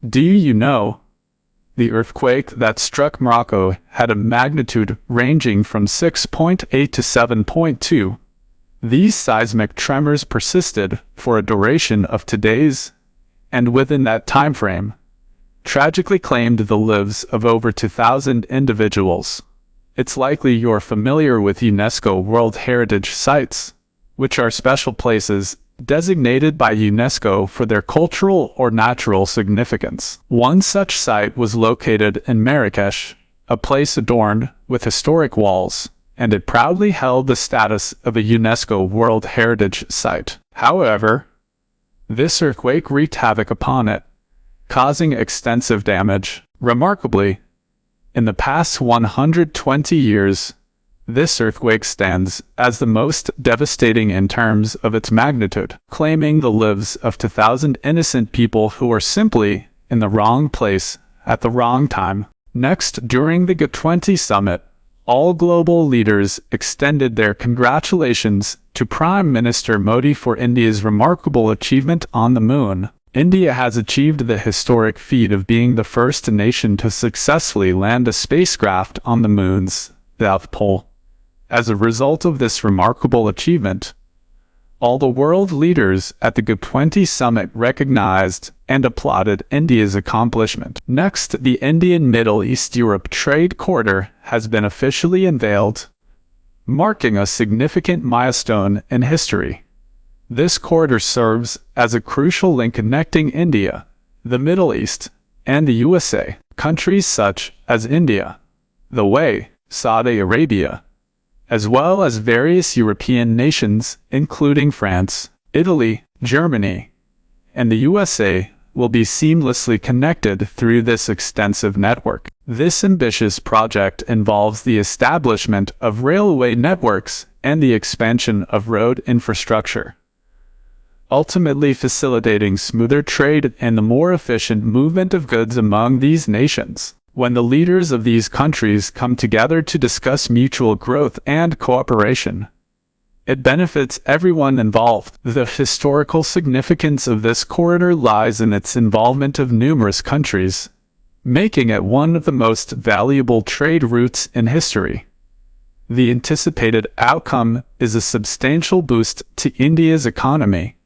Do you know? The earthquake that struck Morocco had a magnitude ranging from 6.8 to 7.2. These seismic tremors persisted for a duration of 2 days, and within that time frame, tragically claimed the lives of over 2,000 individuals. It's likely you're familiar with UNESCO World Heritage Sites, which are special places designated by UNESCO for their cultural or natural significance. One such site was located in Marrakesh, a place adorned with historic walls, and it proudly held the status of a UNESCO World Heritage Site. However, this earthquake wreaked havoc upon it, causing extensive damage. Remarkably, in the past 120 years, this earthquake stands as the most devastating in terms of its magnitude, claiming the lives of 2,000 innocent people who were simply in the wrong place at the wrong time. Next, during the G20 summit, all global leaders extended their congratulations to Prime Minister Modi for India's remarkable achievement on the moon. India has achieved the historic feat of being the first nation to successfully land a spacecraft on the moon's south pole. As a result of this remarkable achievement, all the world leaders at the G20 summit recognized and applauded India's accomplishment. Next, the Indian Middle East-Europe trade corridor has been officially unveiled, marking a significant milestone in history. This corridor serves as a crucial link connecting India, the Middle East, and the USA. Countries such as India, the UAE, Saudi Arabia, as well as various European nations, including France, Italy, Germany, and the USA, will be seamlessly connected through this extensive network. This ambitious project involves the establishment of railway networks and the expansion of road infrastructure, ultimately facilitating smoother trade and the more efficient movement of goods among these nations. When the leaders of these countries come together to discuss mutual growth and cooperation, it benefits everyone involved. The historical significance of this corridor lies in its involvement of numerous countries, making it one of the most valuable trade routes in history. The anticipated outcome is a substantial boost to India's economy,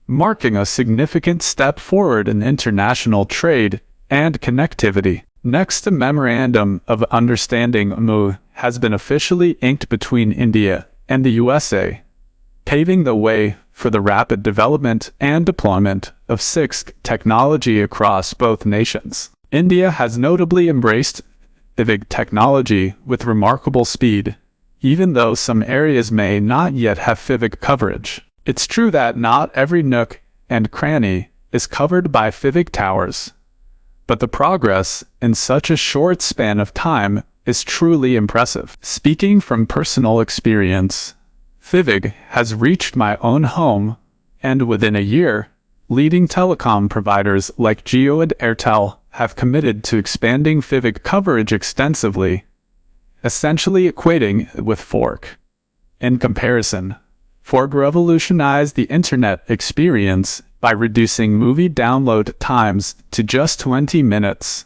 marking a significant step forward in international trade and connectivity. Next, a Memorandum of Understanding (MOU) has been officially inked between India and the USA, paving the way for the rapid development and deployment of 6G technology across both nations. India has notably embraced 5G technology with remarkable speed, even though some areas may not yet have 5G coverage. It's true that not every nook and cranny is covered by 5G towers, but the progress in such a short span of time is truly impressive. Speaking from personal experience, 5G has reached my own home, and within a year, leading telecom providers like Jio and Airtel have committed to expanding 5G coverage extensively, essentially equating it with 4G. In comparison, 4G revolutionized the internet experience by reducing movie download times to just 20 minutes,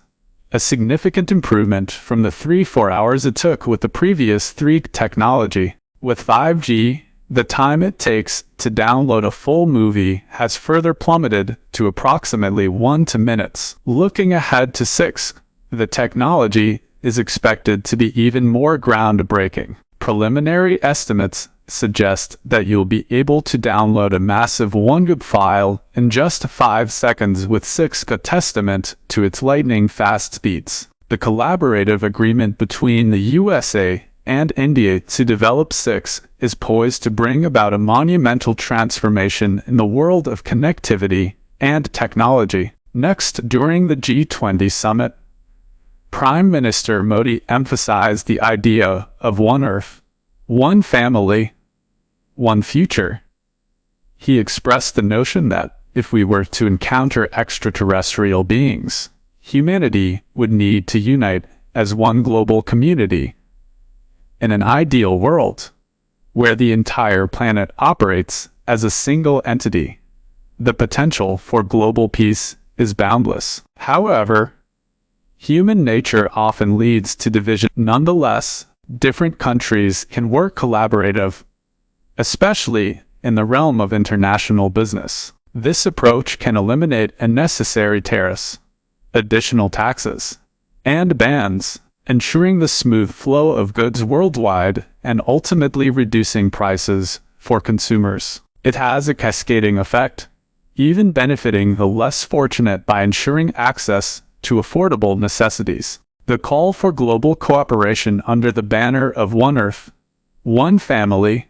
a significant improvement from the 3-4 hours it took with the previous 3G technology. With 5G, the time it takes to download a full movie has further plummeted to approximately 1 minutes. Looking ahead to 6G, the technology is expected to be even more groundbreaking. Preliminary estimates suggest that you'll be able to download a massive 1 GB file in just 5 seconds with 6G, a testament to its lightning-fast speeds. The collaborative agreement between the USA and India to develop 6G is poised to bring about a monumental transformation in the world of connectivity and technology. Next, during the G20 summit, Prime Minister Modi emphasized the idea of one Earth, one family, one future. He expressed the notion that if we were to encounter extraterrestrial beings, humanity would need to unite as one global community. In an ideal world, where the entire planet operates as a single entity, the potential for global peace is boundless. However, human nature often leads to division. Nonetheless, different countries can work collaborative, especially in the realm of international business. This approach can eliminate unnecessary tariffs, additional taxes, and bans, ensuring the smooth flow of goods worldwide and ultimately reducing prices for consumers. It has a cascading effect, even benefiting the less fortunate by ensuring access to affordable necessities. The call for global cooperation under the banner of One Earth, One Family,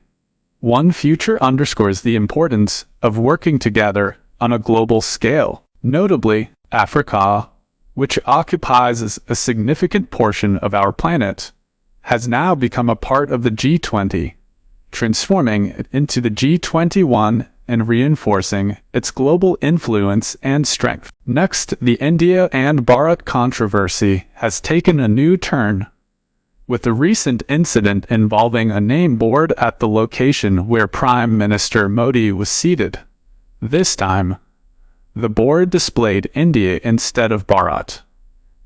One Future underscores the importance of working together on a global scale. Notably, Africa, which occupies a significant portion of our planet, has now become a part of the G20, transforming it into the G21 and reinforcing its global influence and strength. Next, the India and Bharat controversy has taken a new turn, with the recent incident involving a name board at the location where Prime Minister Modi was seated. This time, the board displayed India instead of Bharat.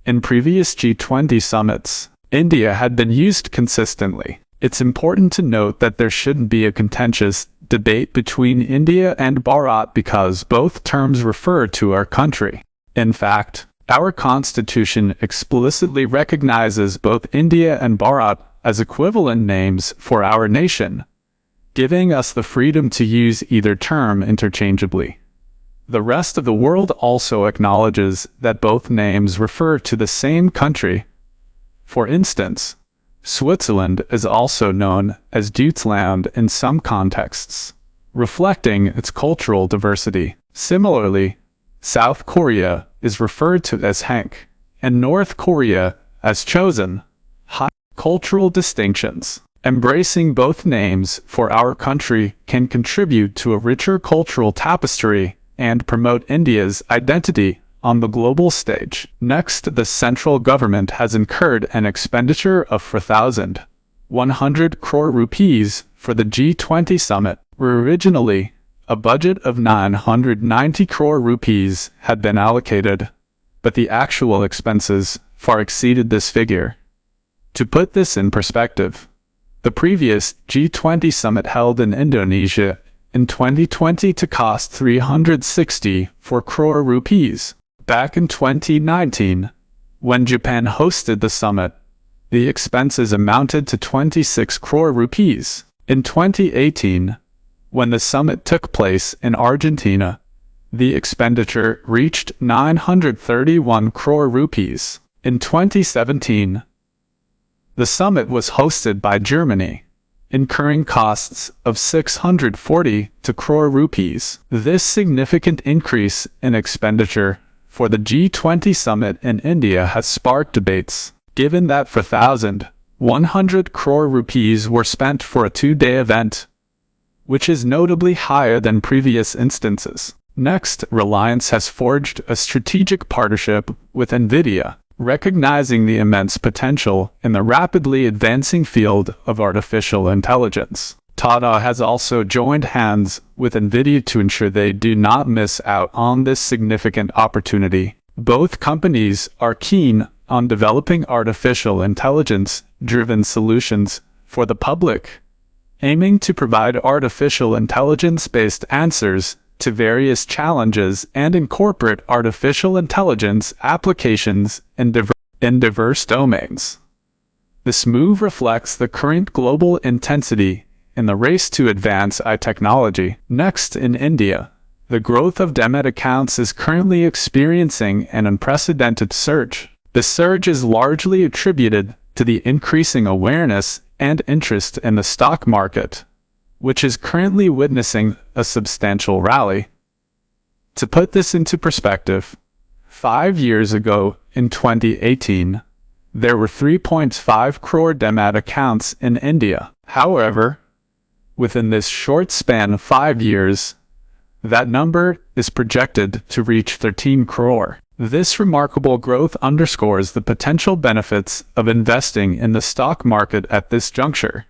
In previous G20 summits, India had been used consistently. It's important to note that there shouldn't be a contentious debate between India and Bharat because both terms refer to our country. In fact, our Constitution explicitly recognizes both India and Bharat as equivalent names for our nation, giving us the freedom to use either term interchangeably. The rest of the world also acknowledges that both names refer to the same country. For instance, Switzerland is also known as Deutschland in some contexts, reflecting its cultural diversity. Similarly, South Korea is referred to as Hank, and North Korea as Chosen. High cultural distinctions. Embracing both names for our country can contribute to a richer cultural tapestry and promote India's identity on the global stage. Next, the central government has incurred an expenditure of 4,100 crore rupees for the G20 summit. Originally, a budget of 990 crore rupees had been allocated, but the actual expenses far exceeded this figure. To put this in perspective, the previous G20 summit held in Indonesia in 2020 to cost 364 crore rupees. Back in 2019, when Japan hosted the summit, the expenses amounted to 26 crore rupees. In 2018, when the summit took place in Argentina, the expenditure reached 931 crore rupees. In 2017, the summit was hosted by Germany, incurring costs of 642 crore rupees. This significant increase in expenditure for the G20 summit in India has sparked debates, given that 4,100 crore rupees were spent for a two-day event, which is notably higher than previous instances. Next, Reliance has forged a strategic partnership with NVIDIA, recognizing the immense potential in the rapidly advancing field of artificial intelligence. Tata has also joined hands with NVIDIA to ensure they do not miss out on this significant opportunity. Both companies are keen on developing artificial intelligence-driven solutions for the public, aiming to provide artificial intelligence-based answers to various challenges and incorporate artificial intelligence applications in diverse domains. This move reflects the current global intensity in the race to advance AI technology. Next, in India, the growth of demat accounts is currently experiencing an unprecedented surge. The surge is largely attributed to the increasing awareness and interest in the stock market, which is currently witnessing a substantial rally. To put this into perspective, 5 years ago, in 2018, there were 3.5 crore demat accounts in India. However, within this short span of 5 years, that number is projected to reach 13 crore. This remarkable growth underscores the potential benefits of investing in the stock market at this juncture.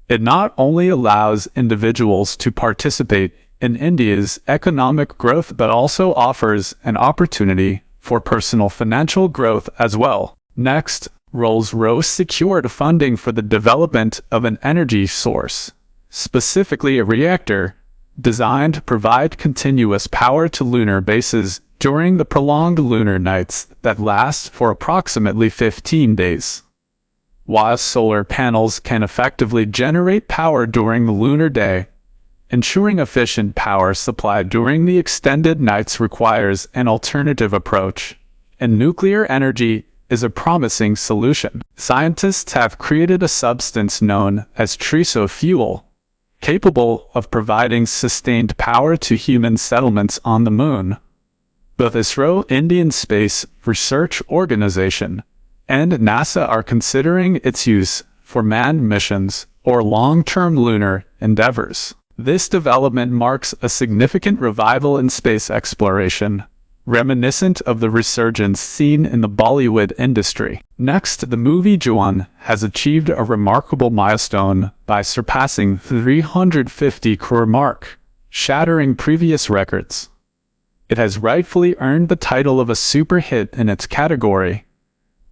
It not only allows individuals to participate in India's economic growth but also offers an opportunity for personal financial growth as well. Next, Rolls-Royce secured funding for the development of an energy source, specifically a reactor, designed to provide continuous power to lunar bases during the prolonged lunar nights that last for approximately 15 days. While solar panels can effectively generate power during the lunar day, ensuring efficient power supply during the extended nights requires an alternative approach, and nuclear energy is a promising solution. Scientists have created a substance known as triso fuel, capable of providing sustained power to human settlements on the moon. Both ISRO, Indian Space Research Organization, and NASA are considering its use for manned missions or long-term lunar endeavors. This development marks a significant revival in space exploration, reminiscent of the resurgence seen in the Bollywood industry. Next, the movie Jawan has achieved a remarkable milestone by surpassing the 350 crore mark, shattering previous records. It has rightfully earned the title of a super hit in its category,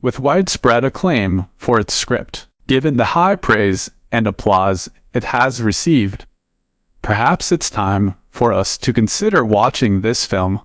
with widespread acclaim for its script. Given the high praise and applause it has received, perhaps it's time for us to consider watching this film